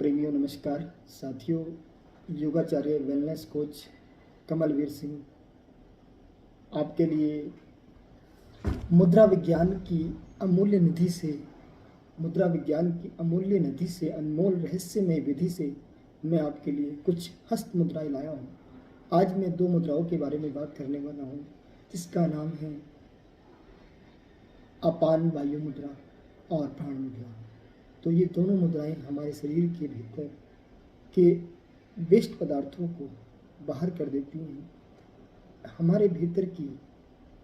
प्रेमियों नमस्कार। साथियों, योगाचार्य वेलनेस कोच कमलवीर सिंह आपके लिए मुद्रा विज्ञान की अमूल्य निधि से अनमोल रहस्यमय विधि से मैं आपके लिए कुछ हस्त मुद्राएं लाया हूँ। आज मैं दो मुद्राओं के बारे में बात करने वाला हूँ, जिसका नाम है अपान वायु मुद्रा और प्राण मुद्रा। तो ये दोनों मुद्राएं हमारे शरीर के भीतर के वेस्ट पदार्थों को बाहर कर देती हैं, हमारे भीतर की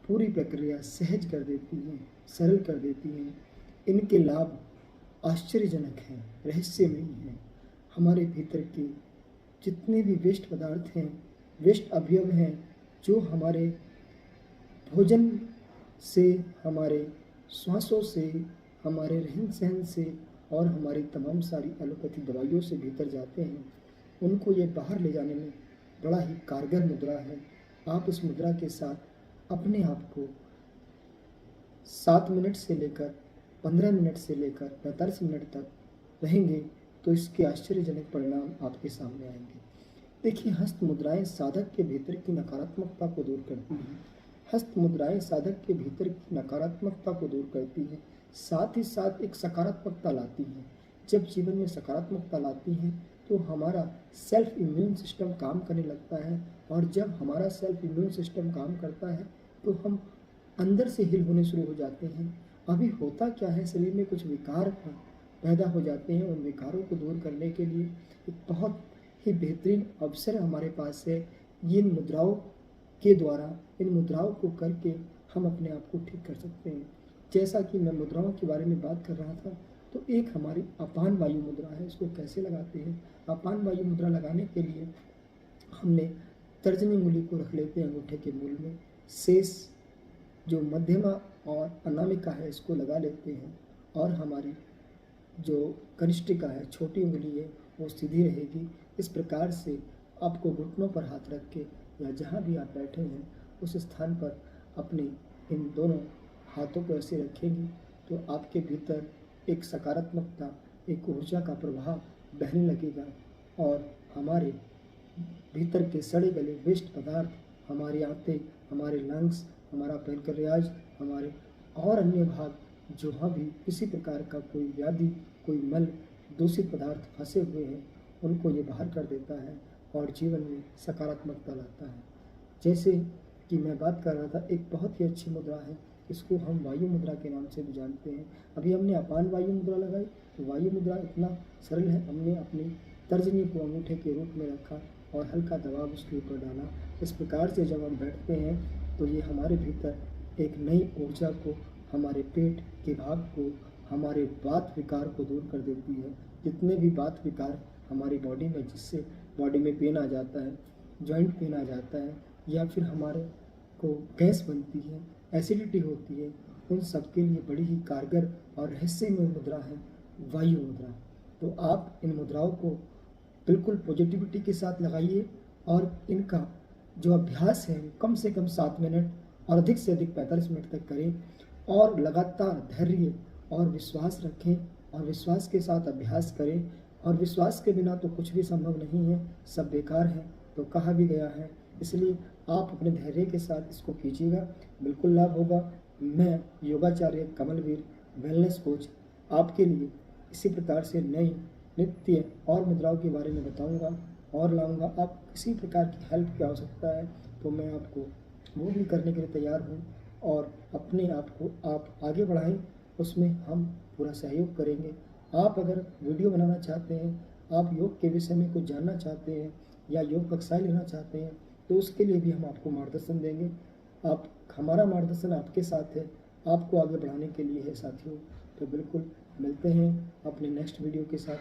पूरी प्रक्रिया सहज कर देती हैं, सरल कर देती हैं। इनके लाभ आश्चर्यजनक हैं, रहस्यमयी हैं। हमारे भीतर के जितने भी वेस्ट पदार्थ हैं, वेस्ट अवयव हैं, जो हमारे भोजन से, हमारे श्वासों से, हमारे रहन सहन से और हमारी तमाम सारी एलोपैथी दवाइयों से भीतर जाते हैं, उनको ये बाहर ले जाने में बड़ा ही कारगर मुद्रा है। आप इस मुद्रा के साथ अपने आप को 7 मिनट से लेकर 15 मिनट से लेकर 45 मिनट तक रहेंगे तो इसके आश्चर्यजनक परिणाम आपके सामने आएंगे। देखिए, हस्त मुद्राएं साधक के भीतर की नकारात्मकता को दूर करती हैं। हस्त मुद्राएं साधक के भीतर की नकारात्मकता को दूर करती हैं, साथ ही साथ एक सकारात्मकता लाती हैं। जब जीवन में सकारात्मकता लाती हैं तो हमारा सेल्फ इम्यून सिस्टम काम करने लगता है, और जब हमारा सेल्फ इम्यून सिस्टम काम करता है तो हम अंदर से हील होने शुरू हो जाते हैं। अभी होता क्या है, शरीर में कुछ विकार पैदा हो जाते हैं। उन विकारों को दूर करने के लिए एक बहुत ही बेहतरीन अवसर हमारे पास है। ये मुद्राओं के द्वारा, इन मुद्राओं को करके हम अपने आप को ठीक कर सकते हैं। जैसा कि मैं मुद्राओं के बारे में बात कर रहा था, तो एक हमारी अपान वायु मुद्रा है। इसको कैसे लगाते हैं? अपान वायु मुद्रा लगाने के लिए हमने तर्जनी उंगली को रख लेते हैं अंगूठे के मूल में, शेष जो मध्यमा और अनामिका है इसको लगा लेते हैं, और हमारी जो कनिष्ठिका है, छोटी उंगली है, वो सीधी रहेगी। इस प्रकार से आपको घुटनों पर हाथ रख के या जहाँ भी आप बैठे हैं उस स्थान पर अपने इन दोनों हाथों को ऐसे रखेंगे तो आपके भीतर एक सकारात्मकता, एक ऊर्जा का प्रवाह बहने लगेगा, और हमारे भीतर के सड़े गले वेस्ट पदार्थ, हमारी आंतें, हमारे लंग्स, हमारा पैनक्रियाज, हमारे और अन्य भाग, जहाँ भी किसी प्रकार का कोई व्याधि, कोई मल, दूषित पदार्थ फंसे हुए हैं, उनको ये बाहर कर देता है और जीवन में सकारात्मकता लाता है। जैसे कि मैं बात कर रहा था, एक बहुत ही अच्छी मुद्रा है, इसको हम वायु मुद्रा के नाम से भी जानते हैं। अभी हमने अपान वायु मुद्रा लगाई, तो वायु मुद्रा इतना सरल है। हमने अपनी तर्जनी को अंगूठे के रूप में रखा और हल्का दबाव उसके ऊपर डाला। इस प्रकार से जब हम बैठते हैं तो ये हमारे भीतर एक नई ऊर्जा को, हमारे पेट के भाग को, हमारे वात विकार को दूर कर देती है। जितने भी वात विकार हमारी बॉडी में, जिससे बॉडी में पेन आ जाता है, जॉइंट पेन आ जाता है, या फिर हमारे को गैस बनती है, एसिडिटी होती है, उन सब के लिए बड़ी ही कारगर और रहस्यमय मुद्रा है वायु मुद्रा। तो आप इन मुद्राओं को बिल्कुल पॉजिटिविटी के साथ लगाइए, और इनका जो अभ्यास है कम से कम 7 मिनट और अधिक से अधिक 45 मिनट तक करें, और लगातार धैर्य और विश्वास रखें, और विश्वास के साथ अभ्यास करें। और विश्वास के बिना तो कुछ भी संभव नहीं है, सब बेकार है, तो कहा भी गया है। इसलिए आप अपने धैर्य के साथ इसको कीजिएगा, बिल्कुल लाभ होगा। मैं योगाचार्य कमलवीर वेलनेस कोच आपके लिए इसी प्रकार से नई नित्य और मुद्राओं के बारे में बताऊंगा और लाऊंगा। आप किसी प्रकार की हेल्प की आवश्यकता है तो मैं आपको वो भी करने के लिए तैयार हूँ, और अपने आप को आप आगे बढ़ाएं, उसमें हम पूरा सहयोग करेंगे। आप अगर वीडियो बनाना चाहते हैं, आप योग के विषय में कुछ जानना चाहते हैं या योग कक्षाएं लेना चाहते हैं, तो उसके लिए भी हम आपको मार्गदर्शन देंगे। हमारा मार्गदर्शन आपके साथ है, आपको आगे बढ़ाने के लिए है साथियों। तो बिल्कुल मिलते हैं अपने नेक्स्ट वीडियो के साथ।